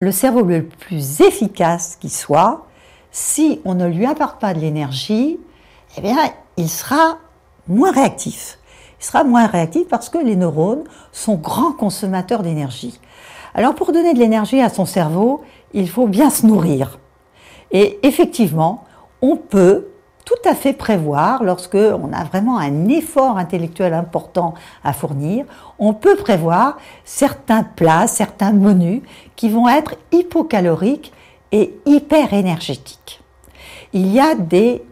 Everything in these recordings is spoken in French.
Le cerveau le plus efficace qui soit, si on ne lui apporte pas de l'énergie, eh bien, il sera moins réactif. Il sera moins réactif parce que les neurones sont grands consommateurs d'énergie. Alors, pour donner de l'énergie à son cerveau, il faut bien se nourrir. Et effectivement, on peut tout à fait prévoir, lorsque on a vraiment un effort intellectuel important à fournir, on peut prévoir certains plats, certains menus qui vont être hypocaloriques et hyper énergétiques. Il y a des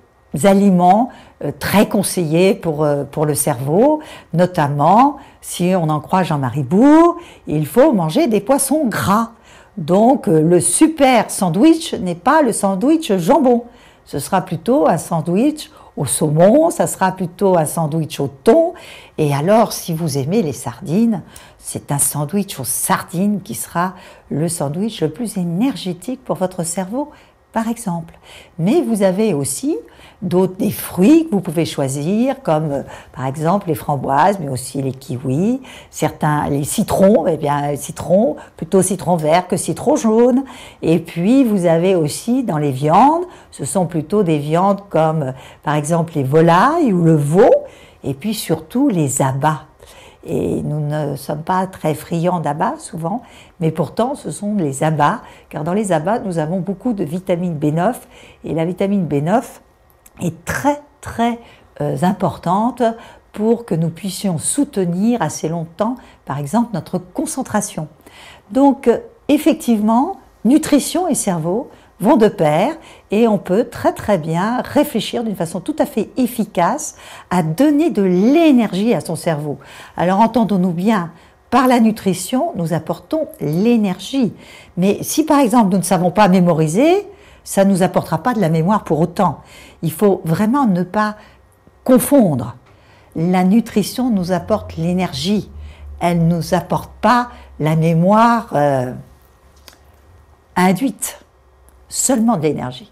aliments très conseillés pour le cerveau, notamment, si on en croit Jean-Marie Bourg, il faut manger des poissons gras. Donc le super sandwich n'est pas le sandwich jambon. Ce sera plutôt un sandwich au saumon, ça sera plutôt un sandwich au thon. Et alors, si vous aimez les sardines, c'est un sandwich aux sardines qui sera le sandwich le plus énergétique pour votre cerveau, par exemple. Mais vous avez aussi des fruits que vous pouvez choisir, comme par exemple les framboises, mais aussi les kiwis, les citrons, eh bien citron, plutôt citron vert que citron jaune. Et puis vous avez aussi dans les viandes, ce sont plutôt des viandes comme par exemple les volailles ou le veau, et puis surtout les abats. Et nous ne sommes pas très friands d'abats souvent, mais pourtant ce sont les abats, car dans les abats nous avons beaucoup de vitamine B9, et la vitamine B9 est très très importante pour que nous puissions soutenir assez longtemps, par exemple, notre concentration. Donc effectivement, nutrition et cerveau vont de pair et on peut très très bien réfléchir d'une façon tout à fait efficace à donner de l'énergie à son cerveau. Alors entendons-nous bien, par la nutrition, nous apportons l'énergie. Mais si par exemple nous ne savons pas mémoriser, ça ne nous apportera pas de la mémoire pour autant. Il faut vraiment ne pas confondre. La nutrition nous apporte l'énergie. Elle ne nous apporte pas la mémoire induite. Seulement de l'énergie.